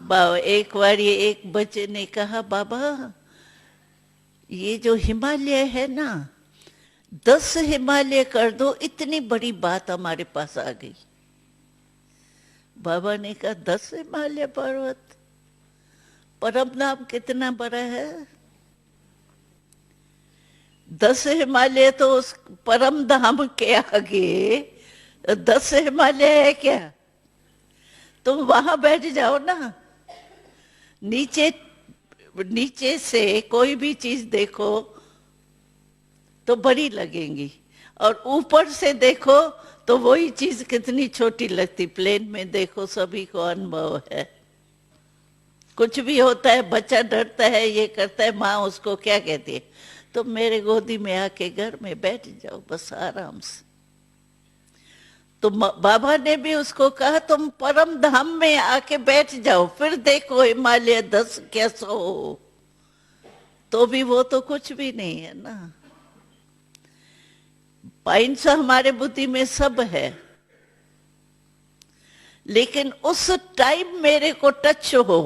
एक बार ये एक बच्चे ने कहा, बाबा ये जो हिमालय है ना, 10 हिमालय कर दो, इतनी बड़ी बात हमारे पास आ गई। बाबा ने कहा 10 हिमालय पर्वत, परम नाम कितना बड़ा है। 10 हिमालय तो उस परम धाम के आगे 10 हिमालय है क्या। तुम वहां बैठ जाओ ना, नीचे नीचे से कोई भी चीज देखो तो बड़ी लगेंगी, और ऊपर से देखो तो वही चीज कितनी छोटी लगती। प्लेन में देखो, सभी को अनुभव है। कुछ भी होता है, बच्चा डरता है, ये करता है, माँ उसको क्या कहती है, तुम मेरे गोदी में आके घर में बैठ जाओ बस आराम से। तो बाबा ने भी उसको कहा तुम परम धाम में आके बैठ जाओ, फिर देखो हिमालय 10 क्या 100 हो, तो भी वो तो कुछ भी नहीं है ना। पाइंस हमारे बुद्धि में सब है, लेकिन उस टाइम मेरे को टच हो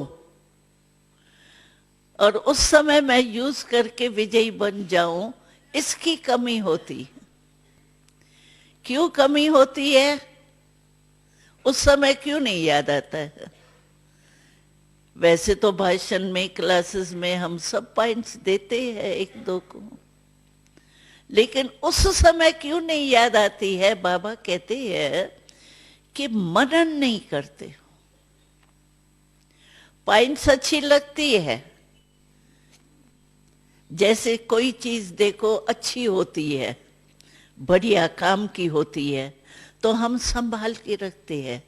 और उस समय मैं यूज करके विजयी बन जाऊं, इसकी कमी होती है। क्यों कमी होती है? उस समय क्यों नहीं याद आता है? वैसे तो भाषण में, क्लासेस में हम सब पॉइंट्स देते हैं एक दो को, लेकिन उस समय क्यों नहीं याद आती है? बाबा कहते हैं कि मनन नहीं करते। पॉइंट्स अच्छी लगती है, जैसे कोई चीज देखो अच्छी होती है, बढ़िया काम की होती है, तो हम संभाल के रखते हैं,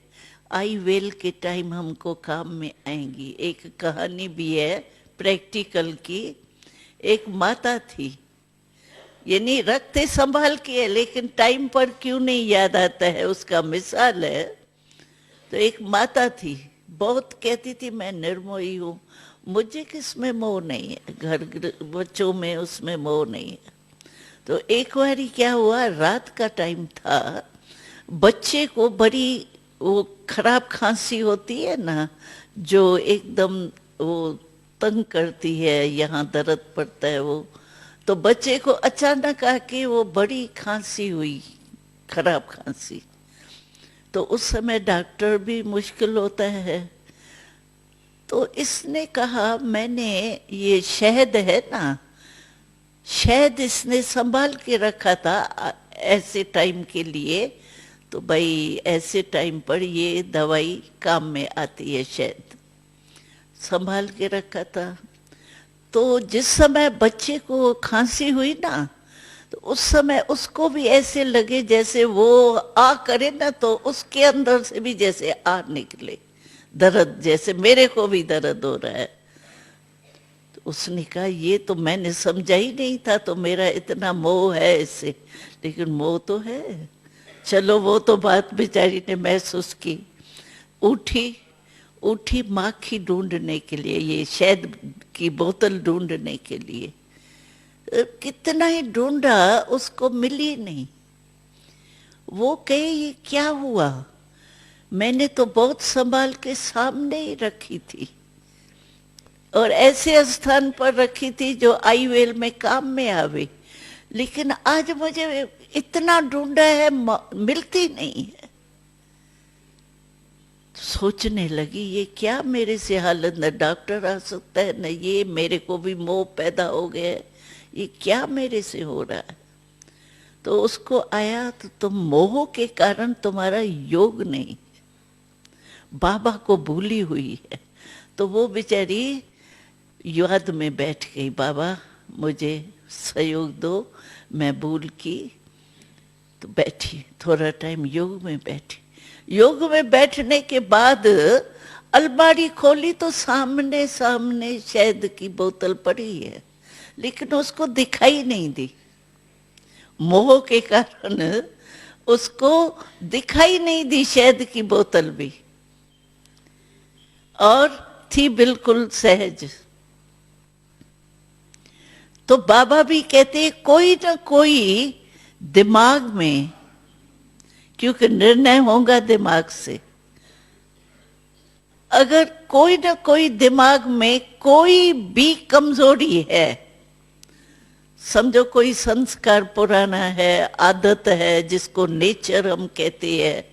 आई वेल के टाइम हमको काम में आएंगी। एक कहानी भी है प्रैक्टिकल की। एक माता थी, ये नहीं रखते संभाल के, लेकिन टाइम पर क्यों नहीं याद आता है, उसका मिसाल है। तो एक माता थी, बहुत कहती थी मैं निर्मोही हूँ, मुझे किसमें मोह नहीं है, घर बच्चों में उसमें मोह नहीं है। तो एक बार क्या हुआ, रात का टाइम था, बच्चे को बड़ी वो खराब खांसी होती है ना, जो एकदम वो तंग करती है, यहाँ दर्द पड़ता है वो। तो बच्चे को अचानक आके वो बड़ी खांसी हुई, खराब खांसी। तो उस समय डॉक्टर भी मुश्किल होता है। तो इसने कहा, मैंने ये शहद है ना, शहद इसने संभाल के रखा था ऐसे टाइम के लिए, तो भाई ऐसे टाइम पर ये दवाई काम में आती है, शहद संभाल के रखा था। तो जिस समय बच्चे को खांसी हुई ना, तो उस समय उसको भी ऐसे लगे जैसे वो आ करे ना, तो उसके अंदर से भी जैसे आ निकले दर्द, जैसे मेरे को भी दर्द हो रहा है। तो उसने कहा ये तो मैंने समझा ही नहीं था, तो मेरा इतना मोह है इससे, लेकिन मोह तो है। चलो वो तो बात बेचारी ने महसूस की। उठी उठी माखी ढूंढने के लिए, ये शहद की बोतल ढूंढने के लिए। कितना ही ढूंढा, उसको मिली नहीं। वो कहे ये क्या हुआ, मैंने तो बहुत संभाल के सामने ही रखी थी, और ऐसे स्थान पर रखी थी जो आई वेल में काम में आवे, लेकिन आज मुझे इतना ढूंढा है, मिलती नहीं है। सोचने लगी ये क्या मेरे से हालत, न डॉक्टर आ सकता है, न ये, मेरे को भी मोह पैदा हो गया है, ये क्या मेरे से हो रहा है। तो उसको आया, तो तुम मोह के कारण तुम्हारा योग नहीं, बाबा को भूली हुई है। तो वो बेचारी याद में बैठ गई, बाबा मुझे सहयोग दो, मैं भूल की। तो बैठी, थोड़ा टाइम योग में बैठी। योग में बैठने के बाद अलमारी खोली तो सामने सामने शहद की बोतल पड़ी है, लेकिन उसको दिखाई नहीं दी। मोह के कारण उसको दिखाई नहीं दी शहद की बोतल भी, और थी बिल्कुल सहज। तो बाबा भी कहते हैं कोई ना कोई दिमाग में, क्योंकि निर्णय होगा दिमाग से, अगर कोई ना कोई दिमाग में कोई भी कमजोरी है, समझो कोई संस्कार पुराना है, आदत है, जिसको नेचर हम कहते हैं,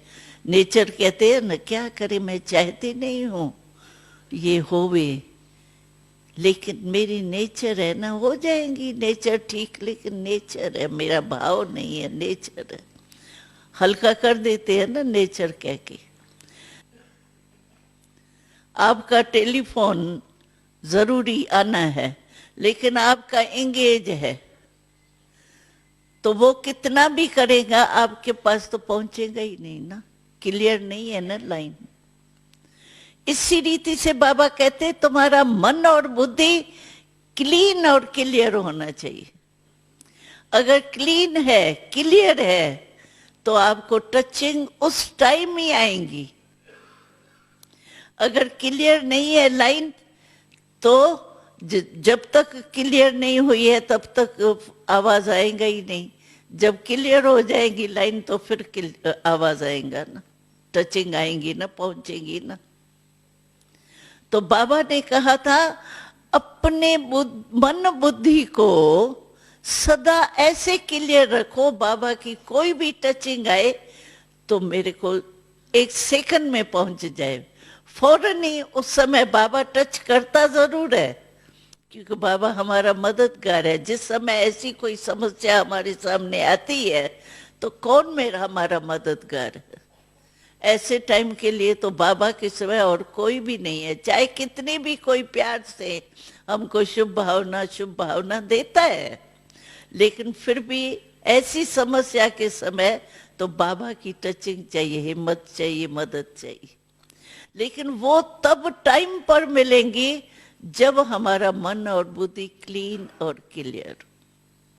नेचर कहते हैं ना, क्या करे, मैं चाहती नहीं हूं ये होवे, लेकिन मेरी नेचर है ना, हो जाएंगी नेचर ठीक, लेकिन नेचर है, मेरा भाव नहीं है, नेचर है। हल्का कर देते हैं ना नेचर कह के। आपका टेलीफोन जरूरी आना है, लेकिन आपका एंगेज है, तो वो कितना भी करेगा आपके पास तो पहुंचेगा ही नहीं ना, क्लियर नहीं है ना लाइन। इसी रीति से बाबा कहते तुम्हारा मन और बुद्धि क्लीन और क्लियर होना चाहिए। अगर क्लीन है, क्लियर है, तो आपको टचिंग उस टाइम ही आएंगी। अगर क्लियर नहीं है लाइन, तो जब तक क्लियर नहीं हुई है तब तक आवाज आएगा ही नहीं। जब क्लियर हो जाएगी लाइन तो फिर आवाज आएगा ना, टचिंग आएंगी ना, पहुंचेगी ना। तो बाबा ने कहा था अपने मन बुद्धि को सदा ऐसे क्लियर रखो, बाबा की कोई भी टचिंग आए तो मेरे को 1 सेकंड में पहुंच जाए, फौरन ही। उस समय बाबा टच करता जरूर है, क्योंकि बाबा हमारा मददगार है। जिस समय ऐसी कोई समस्या हमारे सामने आती है तो कौन मेरा हमारा मददगार है? ऐसे टाइम के लिए तो बाबा के सिवाय और कोई भी नहीं है। चाहे कितनी भी कोई प्यार से हमको शुभ भावना देता है, लेकिन फिर भी ऐसी समस्या के समय तो बाबा की टचिंग चाहिए, हिम्मत चाहिए, मदद चाहिए। लेकिन वो तब टाइम पर मिलेंगी जब हमारा मन और बुद्धि क्लीन और क्लियर।